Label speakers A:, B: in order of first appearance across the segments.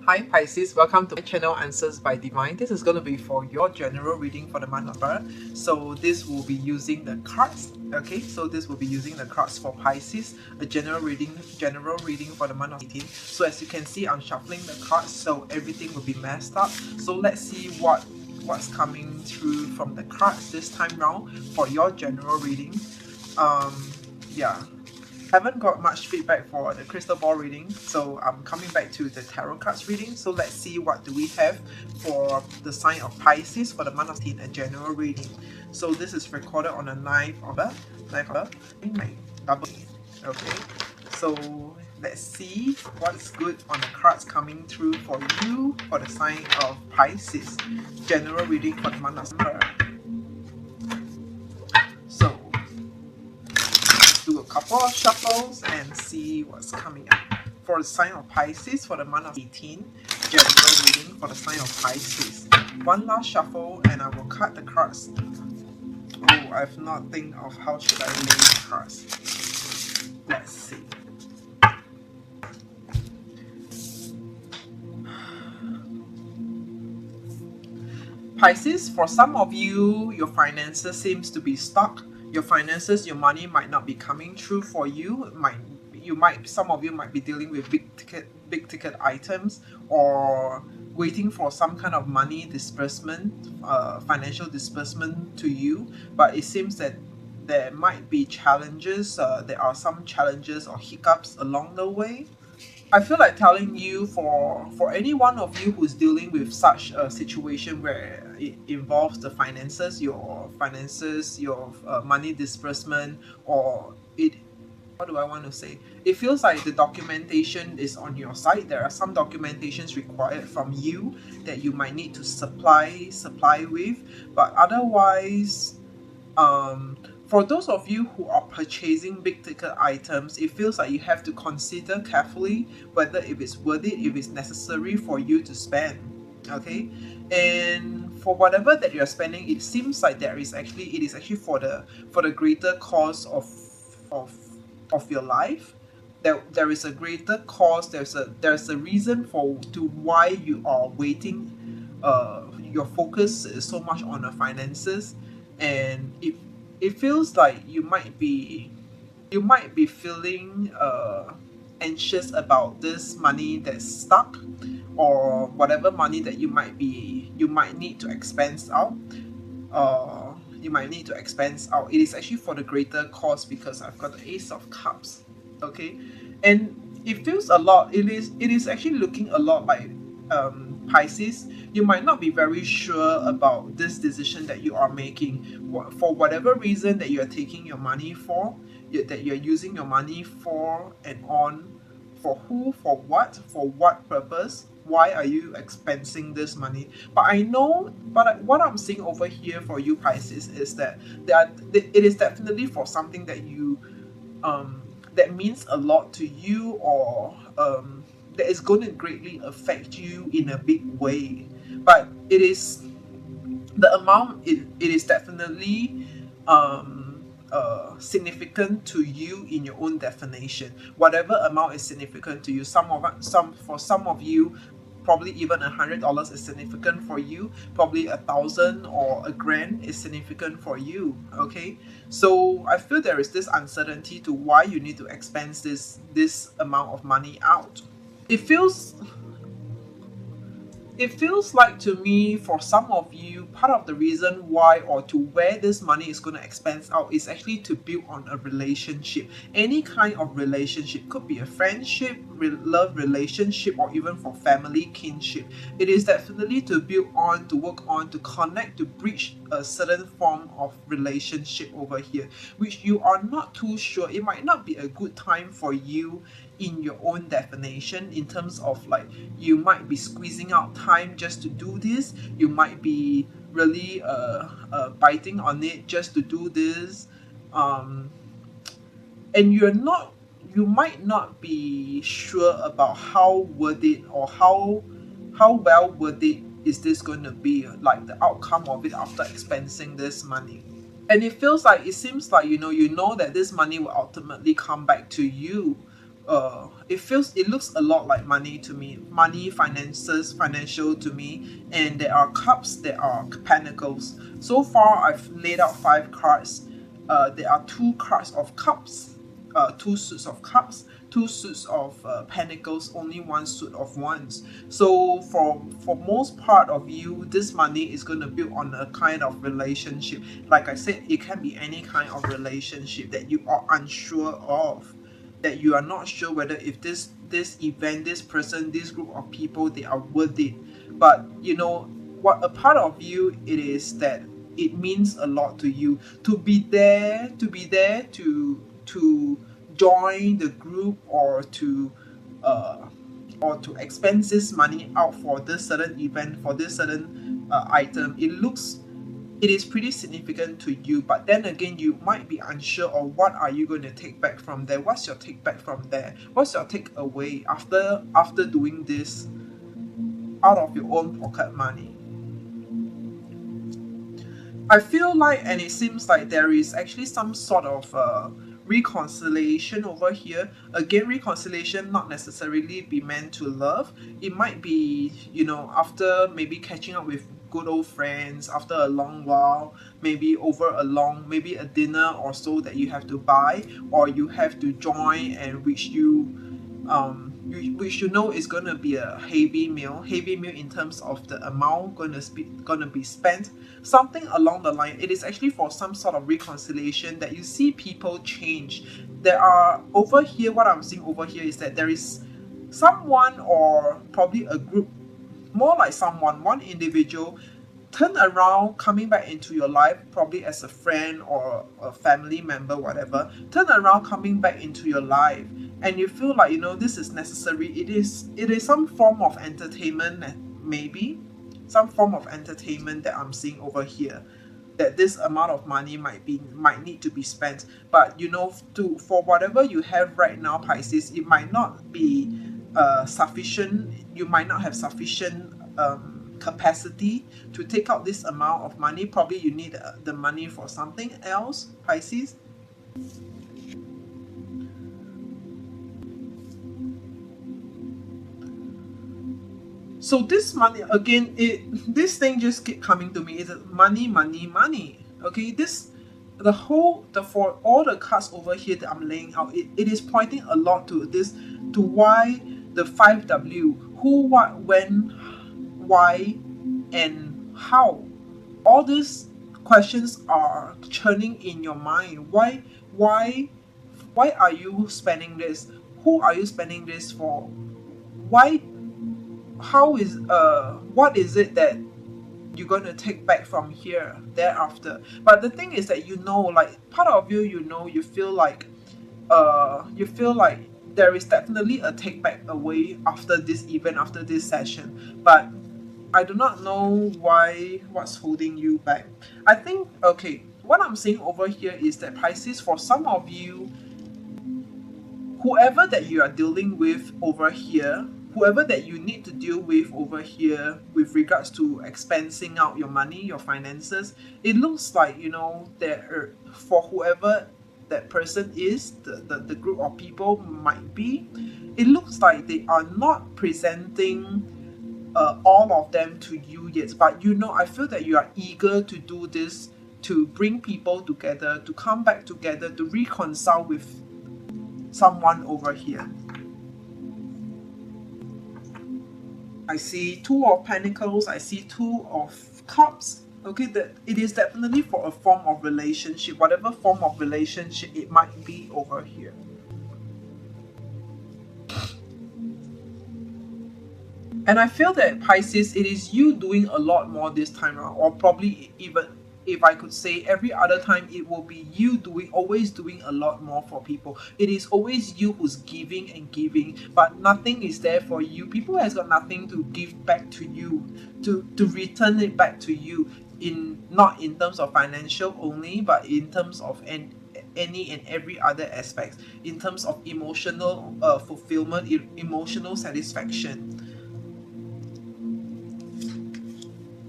A: Hi Pisces, welcome to my channel Answers by Divine. This is going to be for your general reading for the month of April. So this will be using the cards. Okay, so this will be using the cards for Pisces, a general reading for the month of 18. So as you can see, I'm shuffling the cards, so everything will be messed up. So let's see what's coming through from the cards this time round for your general reading. Yeah. Haven't got much feedback for the crystal ball reading, so I'm coming back to the tarot cards reading. So let's see what do we have for the sign of Pisces for the month of 18, a general reading. So this is recorded on the 9th of double. Okay, so let's see what's good on the cards coming through for you for the sign of Pisces, general reading for the month of September. So do a couple of shuffles and see what's coming up. For the sign of Pisces for the month of 18, general reading for the sign of Pisces. One last shuffle and I will cut the cards. Oh, I've not think of how should I lay the cards. Let's see. Pisces, for some of you, your finances seems to be stuck. Your finances, your money might not be coming through for you. Some of you might be dealing with big ticket items or waiting for some kind of money disbursement, financial disbursement to you. But it seems that there might be challenges. There are some challenges or hiccups along the way. I feel like telling you for any one of you who's dealing with such a situation where it involves the finances, your money disbursement, or it. What do I want to say? It feels like the documentation is on your side. There are some documentations required from you that you might need to supply with, but otherwise, for those of you who are purchasing big ticket items, it feels like you have to consider carefully whether if it's worth it, if it's necessary for you to spend. Okay, and for whatever that you're spending, it seems like it is actually for the greater cause of your life. There is a greater cause. There's a reason to why you are waiting. Your focus is so much on the finances, and it feels like you might be feeling anxious about this money that's stuck, or whatever money that you might need to expense out. You might need to expense out. It is actually for the greater cause because I've got the Ace of Cups. Okay, and it feels a lot. It is actually looking a lot like Pisces. You might not be very sure about this decision that you are making for whatever reason that you are taking your money for, that you're using your money for and on. For who, for what purpose, why are you expensing this money? But what I'm seeing over here for you Pisces is that it is definitely for something that you that means a lot to you, or that is going to greatly affect you in a big way. But it is the amount, it is definitely significant to you in your own definition. Whatever amount is significant to you, for some of you, probably even $100 is significant for you. Probably 1,000 or $1,000 is significant for you. Okay, so I feel there is this uncertainty to why you need to expense this amount of money out. It feels like to me, for some of you, part of the reason why or to where this money is going to expense out is actually to build on a relationship. Any kind of relationship, could be a friendship, love relationship, or even for family kinship. It is definitely to build on, to work on, to connect, to bridge a certain form of relationship over here, which you are not too sure. It might not be a good time for you in your own definition, in terms of like you might be squeezing out time just to do this. You might be really biting on it just to do this, and you might not be sure about how worth it, or how well worth it is this going to be, like the outcome of it after expensing this money. And it seems like you know that this money will ultimately come back to you, it looks a lot like money to me. Money, finances, financial to me. And there are cups, there are pentacles. So far I've laid out 5 cards. There are 2 cards of cups, 2 suits of cups, 2 suits of pentacles, only 1 suit of wands. So for most part of you, this money is going to build on a kind of relationship. Like I said, it can be any kind of relationship that you are unsure of, that you are not sure whether if this event, this person, this group of people, they are worth it. But you know what, a part of you, it is that it means a lot to you to be there, to join the group, uh or to expense this money out for this certain event, for this certain item. It is pretty significant to you, but then again, you might be unsure of what are you going to take back from there. What's your take back from there? What's your take away after doing this out of your own pocket money? I feel like, and it seems like there is actually some sort of reconciliation over here. Again, reconciliation not necessarily be meant to love. It might be, after maybe catching up with good old friends after a long while, maybe over maybe a dinner or so that you have to buy, or you have to join, and which you know is going to be a heavy meal in terms of the amount going to be spent, something along the line. It is actually for some sort of reconciliation that you see people change. There are over here, what I'm seeing over here is that there is someone, or probably a group, more like someone, one individual, turn around, coming back into your life, probably as a friend or a family member, whatever, turn around, coming back into your life, and you feel like, this is necessary. It is some form of entertainment, maybe some form of entertainment that I'm seeing over here, that this amount of money might need to be spent. But for whatever you have right now, Pisces, it might not be sufficient. You might not have sufficient capacity to take out this amount of money. Probably you need the money for something else, Pisces. So this money again, this thing just keep coming to me. Is money, money, money. Okay, for all the cards over here that I'm laying out, it is pointing a lot to this, to why the 5W, who, what, when, why, and how. All these questions are churning in your mind. Why why are you spending this? Who are you spending this for? Why, what is it that you're going to take back from here thereafter? But the thing is that, like, part of you, you feel like there is definitely a take back away after this event, after this session. But I do not know what's holding you back. I think, okay, what I'm seeing over here is that, Pisces, for some of you, whoever that you are dealing with over here, whoever that you need to deal with over here with regards to expensing out your money, your finances, it looks like, there, for whoever that person is, the group of people might be, it looks like they are not presenting all of them to you yet. But I feel that you are eager to do this, to bring people together, to come back together, to reconcile with someone over here. I see 2 of Pentacles, I see 2 of Cups. Okay, that it is definitely for a form of relationship, whatever form of relationship it might be over here. And I feel that, Pisces, it is you doing a lot more this time around, or probably even, if I could say, every other time, it will be you always doing a lot more for people. It is always you who's giving and giving, but nothing is there for you. People has got nothing to give back to you, to return it back to you, not in terms of financial only, but in terms of any and every other aspects, in terms of emotional fulfillment, emotional satisfaction.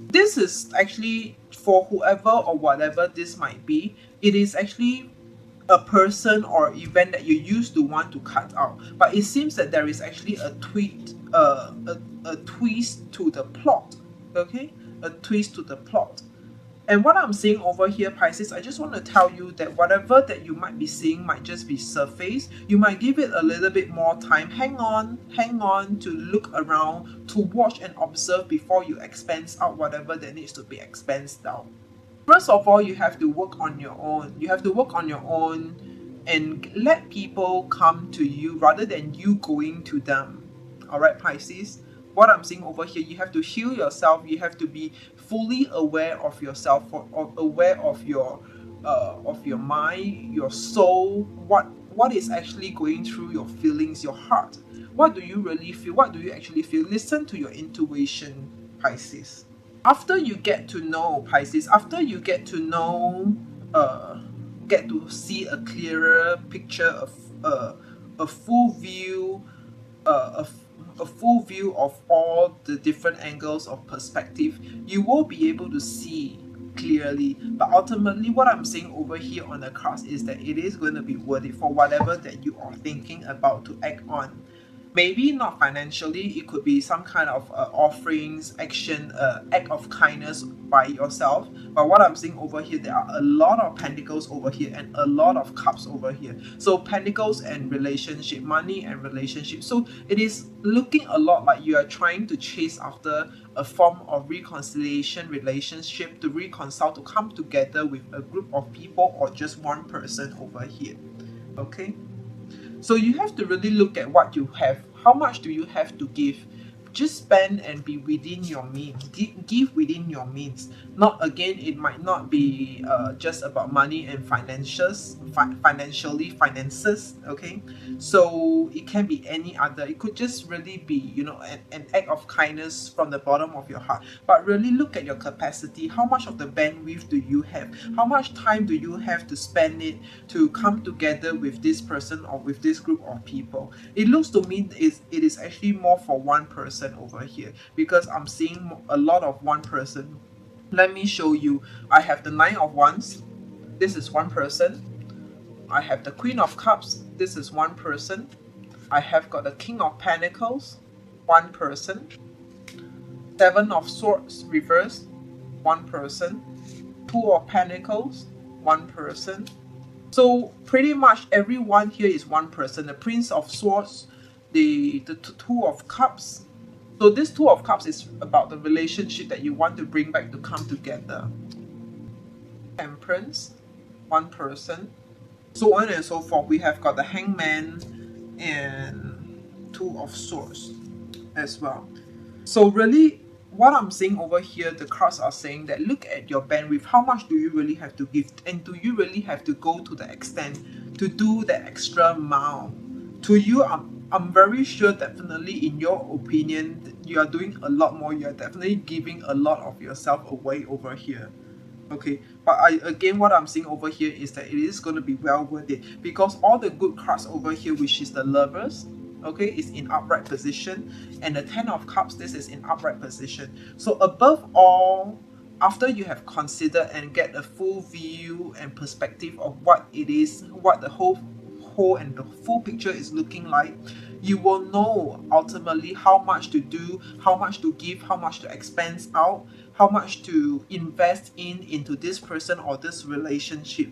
A: This is actually, for whoever or whatever this might be, it is actually a person or event that you used to want to cut out, but it seems that there is actually a twist to the plot. Okay, a twist to the plot. And what I'm seeing over here, Pisces, I just want to tell you that whatever that you might be seeing might just be surface. You might give it a little bit more time. Hang on to look around, to watch and observe before you expense out whatever that needs to be expensed out. First of all, you have to work on your own. You have to work on your own and let people come to you rather than you going to them. All right, Pisces. What I'm seeing over here, you have to heal yourself. You have to be fully aware of yourself, aware of your mind, your soul. What is actually going through your feelings, your heart? What do you really feel? What do you actually feel? Listen to your intuition, Pisces. After you get to know Pisces, after you get to know, get to see a clearer picture of a full view, uh, a full view of all the different angles of perspective, you will be able to see clearly. But ultimately, what I'm saying over here on the cards is that it is going to be worth it for whatever that you are thinking about to act on. Maybe not financially, it could be some kind of offerings, action, act of kindness by yourself. But what I'm seeing over here, there are a lot of pentacles over here and a lot of cups over here. So pentacles and relationship, money and relationship. So it is looking a lot like you are trying to chase after a form of reconciliation relationship, to reconcile, to come together with a group of people or just one person over here. Okay, so you have to really look at what you have. How much do you have to give? Just spend and be within your means. Give within your means. Not again, it might not be just about money and finances. Okay, so it can be any other. It could just really be, an act of kindness from the bottom of your heart. But really look at your capacity. How much of the bandwidth do you have? How much time do you have to spend it to come together with this person or with this group of people? It looks to me it is actually more for one person over here, because I'm seeing a lot of one person. Let me show you. I have the Nine of Wands. This is one person. I have the Queen of Cups. This is one person. I have got the King of Pentacles. One person. Seven of Swords reversed. One person. Two of Pentacles. One person. So pretty much everyone here is one person. The Prince of Swords, the Two of Cups. So this Two of Cups is about the relationship that you want to bring back to come together. Temperance, one person. So on and so forth. We have got the Hangman and Two of Swords as well. So really, what I'm saying over here, the cards are saying that look at your bandwidth. How much do you really have to give? And do you really have to go to the extent to do the extra mile? To you, I'm very sure, definitely in your opinion, you are doing a lot more. You are definitely giving a lot of yourself away over here. Okay, but again, what I'm seeing over here is that it is going to be well worth it, because all the good cards over here, which is the Lovers, okay, is in upright position, and the Ten of Cups, this is in upright position. So above all, after you have considered and get a full view and perspective of what it is, what the whole and the full picture is looking like, you will know ultimately how much to do, how much to give, how much to expense out, how much to invest into this person or this relationship.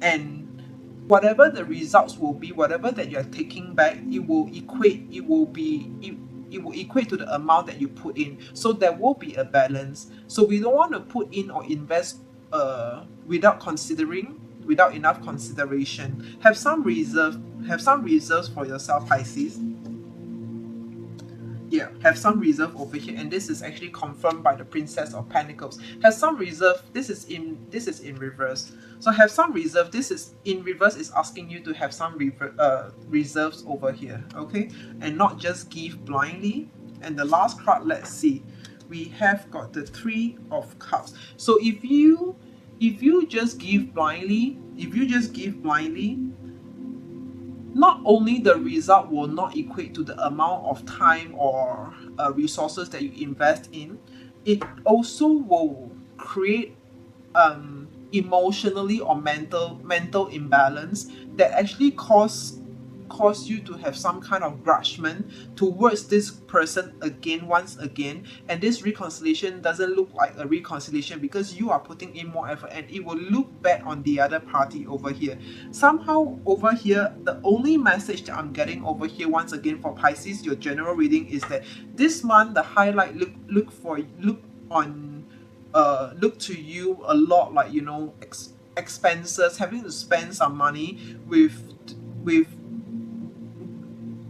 A: And whatever the results will be, whatever that you're taking back, it will equate to the amount that you put in. So there will be a balance. So we don't want to put in or invest without enough consideration. Have some reserves for yourself, Pisces. Yeah, have some reserve over here, and this is actually confirmed by the Princess of Pentacles. Have some reserve. This is in reverse. So have some reserve. This is in reverse, is asking you to have some reserves over here, okay, and not just give blindly. And the last card, let's see, we have got the Three of Cups. So if you just give blindly, not only the result will not equate to the amount of time or resources that you invest in, it also will create emotionally or mental imbalance that actually cause you to have some kind of grudgement towards this person again, once again, and this reconciliation doesn't look like a reconciliation because you are putting in more effort, and it will look bad on the other party over here. Somehow over here, the only message that I'm getting over here once again for Pisces, your general reading, is that this month the highlight look to you a lot like, you know, expenses, having to spend some money with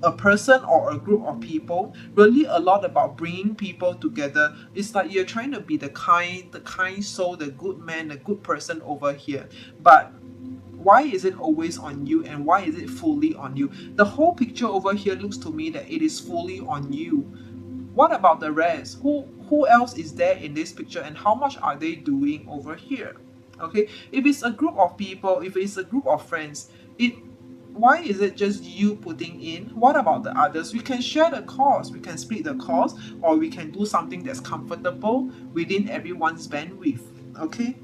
A: a person or a group of people, really a lot about bringing people together. It's like you're trying to be the kind soul, the good man, the good person over here. But why is it always on you, and why is it fully on you? The whole picture over here looks to me that it is fully on you. What about the rest? Who else is there in this picture, and how much are they doing over here? Okay, if it's a group of people, if it's a group of friends, it why is it just you putting in? What about the others? We can share the cost, we can split the cost, or we can do something that's comfortable within everyone's bandwidth. Okay,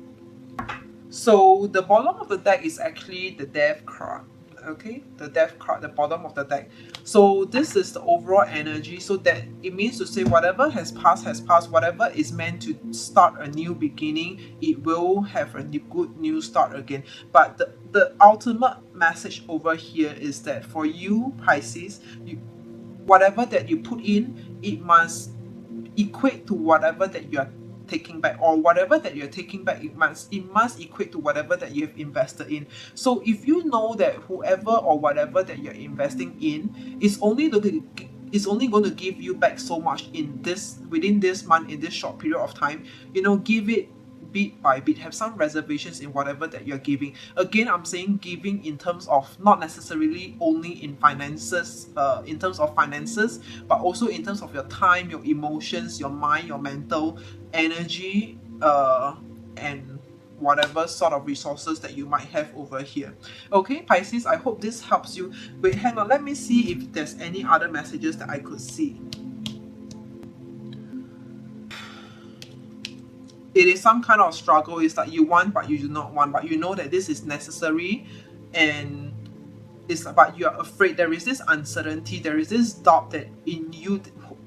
A: so the bottom of the deck is actually the Death card. Okay, the Death card, the bottom of the deck. So this is the overall energy. So that it means to say whatever has passed. Whatever is meant to start a new beginning, it will have a good new start again. But the ultimate message over here is that for you, Pisces, whatever that you put in, it must equate to whatever that you are taking back, or whatever that you're taking back, it must equate to whatever that you have invested in. So if you know that whoever or whatever that you're investing in is only going to give you back so much within this month, in this short period of time, you know, give it bit by bit. Have some reservations in whatever that you're giving. Again, I'm saying giving in terms of not necessarily only in finances, but also in terms of your time, your emotions, your mind, your mental energy, and whatever sort of resources that you might have over here. Okay, Pisces, I hope this helps you. Wait, hang on, let me see if there's any other messages that I could see. It is some kind of struggle. It's like you want but you do not want, but you know that this is necessary, and it's but you are afraid. There is this uncertainty, there is this doubt that in you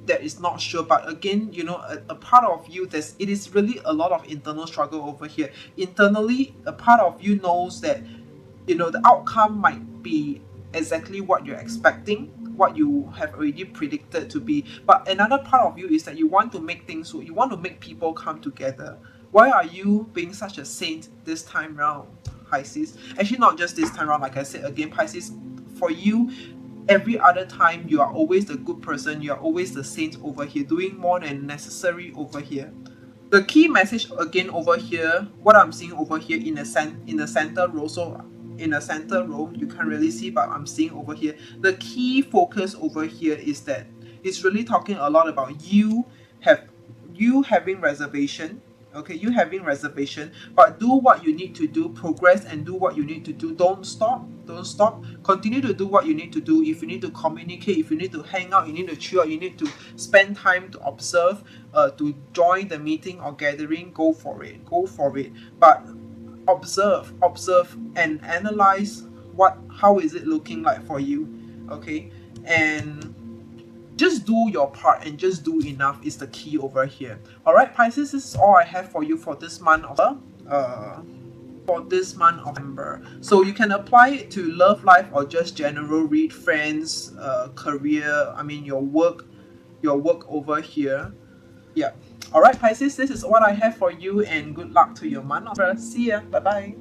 A: that is not sure. But again, you know, a part of you, it is really a lot of internal struggle over here. Internally, a part of you knows that, you know, the outcome might be exactly what you're expecting, what you have already predicted to be. But another part of you is that you want to make things so you want to make people come together. Why are you being such a saint this time round, Pisces? Actually, not just this time round, like I said again, Pisces, for you, every other time you are always the good person, you are always the saint over here, doing more than necessary over here. The key message again over here, what I'm seeing over here in the center row, so in the center row you can't really see, but I'm seeing over here, the key focus over here is that it's really talking a lot about you having reservation. Okay, you having reservation, but do what you need to do, progress and do what you need to do. Don't stop, continue to do what you need to do. If you need to communicate, if you need to hang out, you need to chill out, you need to spend time to observe, to join the meeting or gathering, go for it. But observe and analyze how is it looking like for you. Okay, and just do your part and just do enough is the key over here. Alright, Pisces, this is all I have for you for this month of November. So you can apply it to love life or just general read, friends, career, I mean your work over here. Yeah. Alright, Pisces, this is what I have for you, and good luck to your month. See ya. Bye bye.